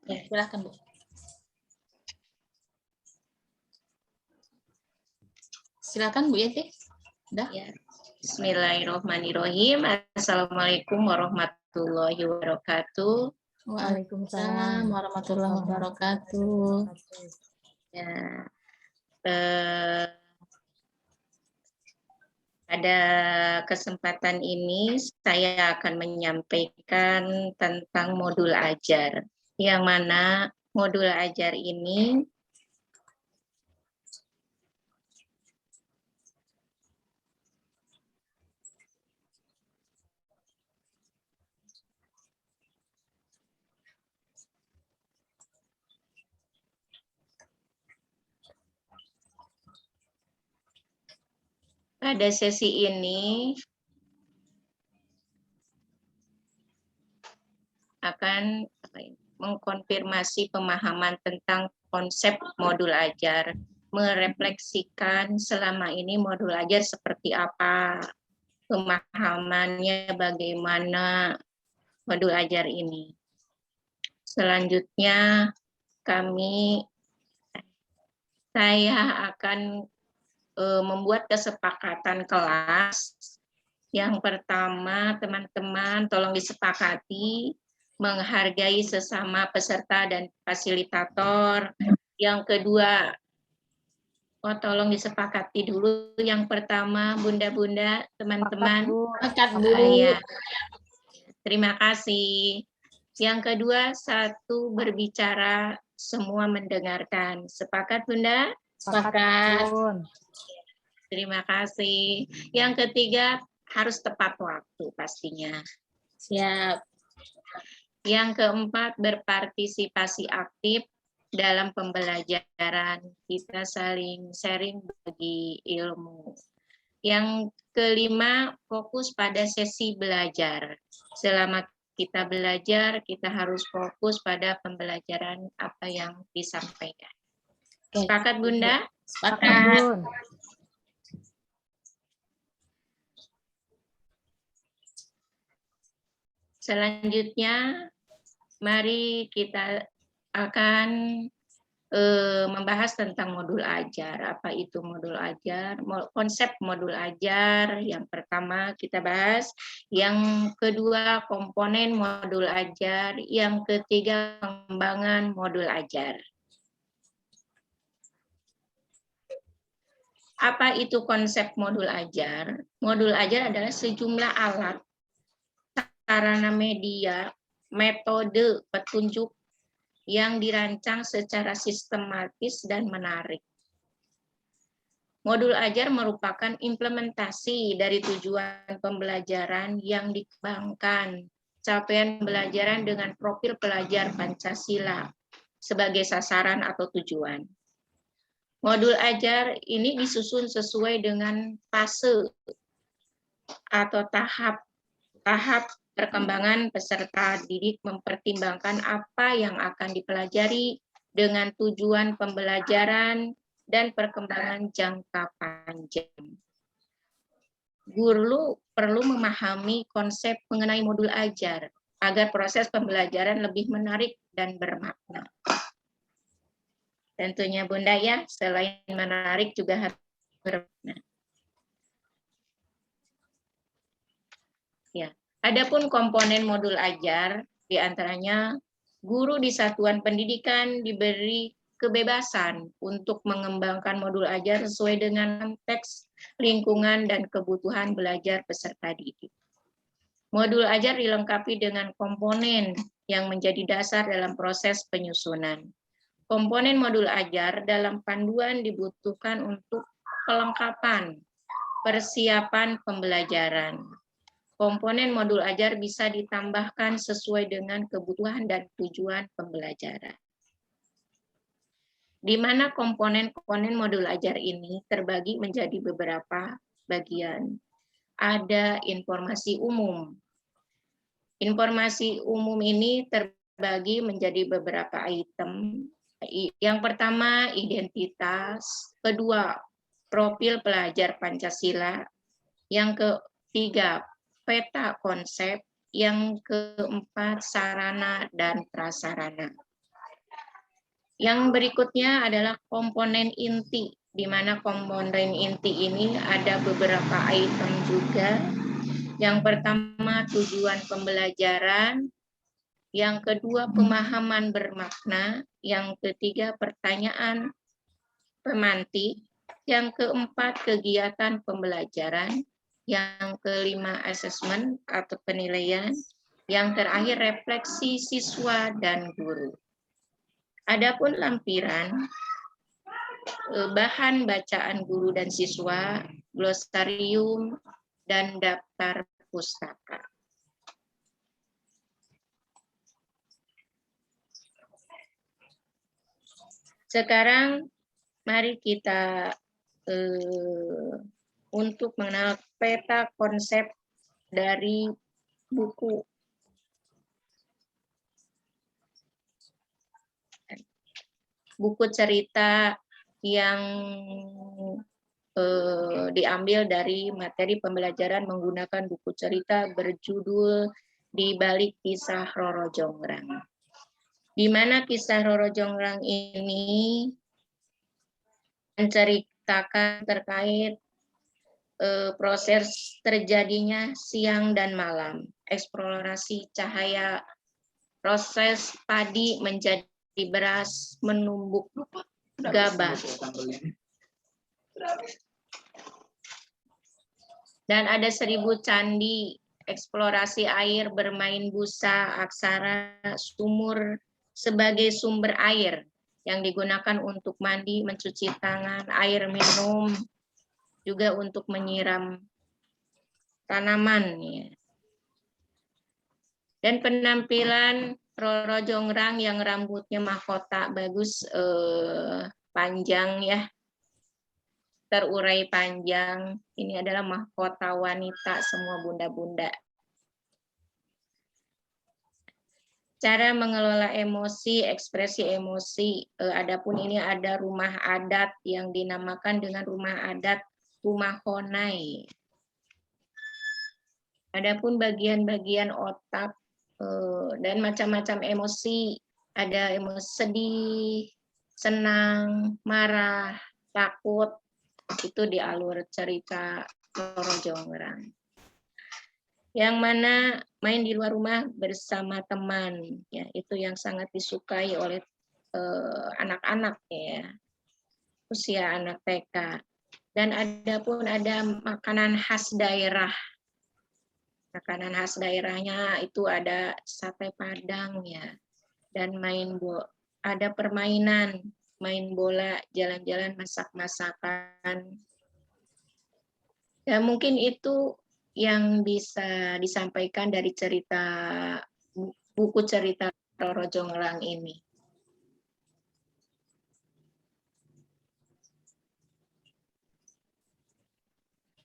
Ya, silakan Bu. Silakan Bu Yeti. Udah? Ya. Bismillahirrahmanirrahim. Assalamualaikum warahmatullahi wabarakatuh. Waalaikumsalam warahmatullahi wabarakatuh. Ya, pada kesempatan ini saya akan menyampaikan tentang modul ajar, yang mana modul ajar ini pada sesi ini akan mengkonfirmasi pemahaman tentang konsep modul ajar, merefleksikan selama ini modul ajar seperti apa, pemahamannya bagaimana modul ajar ini. Selanjutnya saya akan membuat kesepakatan kelas. Yang pertama, teman-teman tolong disepakati menghargai sesama peserta dan fasilitator. Yang kedua, tolong disepakati dulu. Yang pertama, bunda-bunda, teman-teman. Sepakat dulu. Ya. Terima kasih. Yang kedua, satu, berbicara, semua mendengarkan. Sepakat, Bunda? Sepakat. Terima kasih. Yang ketiga, harus tepat waktu pastinya. Siap. Yang keempat, berpartisipasi aktif dalam pembelajaran. Kita saling sharing bagi ilmu. Yang kelima, fokus pada sesi belajar. Selama kita belajar, kita harus fokus pada pembelajaran apa yang disampaikan. Sepakat, Bunda? Sepakat. Selanjutnya, mari kita akan membahas tentang modul ajar. Apa itu modul ajar? Konsep modul ajar yang pertama kita bahas. Yang kedua, komponen modul ajar. Yang ketiga, pengembangan modul ajar. Apa itu konsep modul ajar? Modul ajar adalah sejumlah alat, sarana media, metode, petunjuk yang dirancang secara sistematis dan menarik. Modul ajar merupakan implementasi dari tujuan pembelajaran yang dikembangkan, capaian pembelajaran dengan profil pelajar Pancasila sebagai sasaran atau tujuan. Modul ajar ini disusun sesuai dengan fase atau tahap perkembangan peserta didik, mempertimbangkan apa yang akan dipelajari dengan tujuan pembelajaran dan perkembangan jangka panjang. Guru perlu memahami konsep mengenai modul ajar agar proses pembelajaran lebih menarik dan bermakna. Tentunya Bunda ya, selain menarik juga harus bermakna. Ya. Adapun komponen modul ajar, diantaranya guru di satuan pendidikan diberi kebebasan untuk mengembangkan modul ajar sesuai dengan konteks, lingkungan, dan kebutuhan belajar peserta didik. Modul ajar dilengkapi dengan komponen yang menjadi dasar dalam proses penyusunan. Komponen modul ajar dalam panduan dibutuhkan untuk kelengkapan persiapan pembelajaran. Komponen modul ajar bisa ditambahkan sesuai dengan kebutuhan dan tujuan pembelajaran. Di mana komponen-komponen modul ajar ini terbagi menjadi beberapa bagian. Ada informasi umum. Informasi umum ini terbagi menjadi beberapa item. Yang pertama, identitas. Kedua, profil pelajar Pancasila. Yang ketiga, peta konsep. Yang keempat, sarana dan prasarana. Yang berikutnya adalah komponen inti, di mana komponen inti ini ada beberapa item juga. Yang pertama tujuan pembelajaran, yang kedua pemahaman bermakna, yang ketiga pertanyaan pemantik, yang keempat kegiatan pembelajaran, yang kelima asesmen atau penilaian, yang terakhir refleksi siswa dan guru. Adapun lampiran, bahan bacaan guru dan siswa, glosarium, dan daftar pustaka. Sekarang mari kita untuk mengenal peta konsep dari buku cerita yang diambil dari materi pembelajaran menggunakan buku cerita berjudul Di Balik Kisah Roro Jonggrang. Di mana kisah Roro Jonggrang ini menceritakan terkait proses terjadinya siang dan malam, eksplorasi cahaya, proses padi menjadi beras, menumbuk gabah. Dan ada 1000 candi, eksplorasi air, bermain busa, aksara, sumur sebagai sumber air yang digunakan untuk mandi, mencuci tangan, air minum, juga untuk menyiram tanaman. Ya. Dan penampilan Roro Jonggrang yang rambutnya mahkota bagus, panjang ya, terurai panjang. Ini adalah mahkota wanita semua bunda-bunda. Cara mengelola emosi, ekspresi emosi. Adapun ini ada rumah adat yang dinamakan dengan rumah adat Rumah Honai. Adapun bagian-bagian otak dan macam-macam emosi, ada emosi sedih, senang, marah, takut, itu di alur cerita Roro Jonggrang. Yang mana main di luar rumah bersama teman, ya itu yang sangat disukai oleh anak-anak ya, usia anak TK. Dan ada makanan khas daerah. Makanan khas daerahnya itu ada sate Padang ya, dan ada permainan, main bola, jalan-jalan, masak-masakan. Ya mungkin itu yang bisa disampaikan dari cerita buku cerita Roro Jonggrang ini.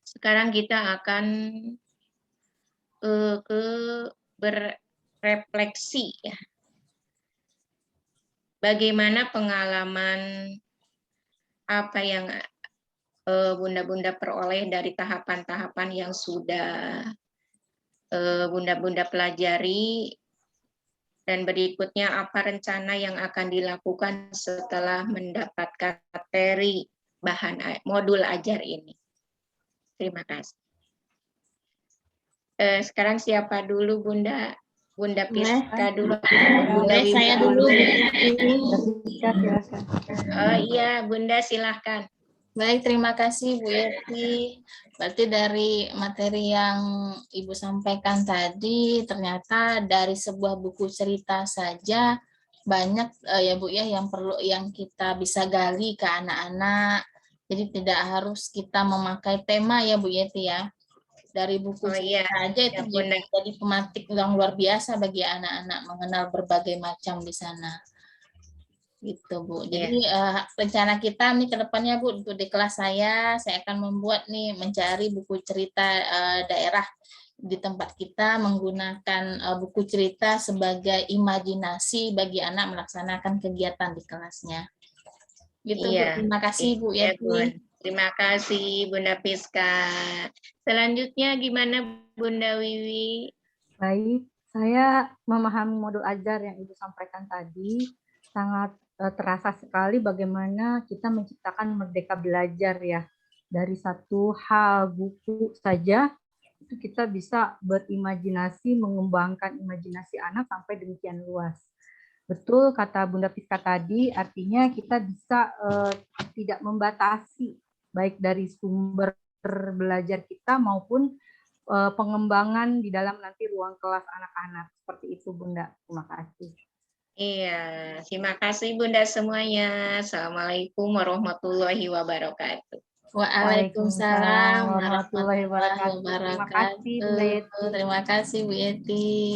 Sekarang kita akan berefleksi ya. Bagaimana pengalaman apa yang bunda-bunda peroleh dari tahapan-tahapan yang sudah bunda-bunda pelajari, dan berikutnya apa rencana yang akan dilakukan setelah mendapatkan materi bahan modul ajar ini. Terima kasih. Sekarang siapa dulu Bunda? Bunda Piska dulu. Bunda Boleh saya dulu. Oh iya, Bunda silahkan. Baik, terima kasih Bu Yeti. Berarti dari materi yang Ibu sampaikan tadi, ternyata dari sebuah buku cerita saja banyak ya Bu ya yang kita bisa gali ke anak-anak. Jadi tidak harus kita memakai tema ya Bu Yeti ya. Dari buku cerita aja itu jadi pemantik yang luar biasa bagi anak-anak mengenal berbagai macam di sana. Gitu Bu. Jadi rencana kita nih ke depannya Bu, untuk di kelas saya akan membuat nih, mencari buku cerita daerah di tempat kita, menggunakan buku cerita sebagai imajinasi bagi anak melaksanakan kegiatan di kelasnya. Gitu Bu. Terima kasih Bu Yeti. Terima kasih Bunda Piska. Selanjutnya gimana Bunda Wiwi? Baik, saya memahami modul ajar yang Ibu sampaikan tadi sangat terasa sekali bagaimana kita menciptakan merdeka belajar ya. Dari satu hal buku saja, itu kita bisa berimajinasi, mengembangkan imajinasi anak sampai demikian luas. Betul kata Bunda Piska tadi, artinya kita bisa tidak membatasi baik dari sumber belajar kita maupun pengembangan di dalam nanti ruang kelas anak-anak. Seperti itu Bunda, terima kasih. Iya, terima kasih Bunda semuanya. Assalamualaikum warahmatullahi wabarakatuh. Waalaikumsalam warahmatullahi warahmatullahi wabarakatuh. Terima kasih Bunda wabarakatuh. Yeti. Terima kasih Bu Yeti.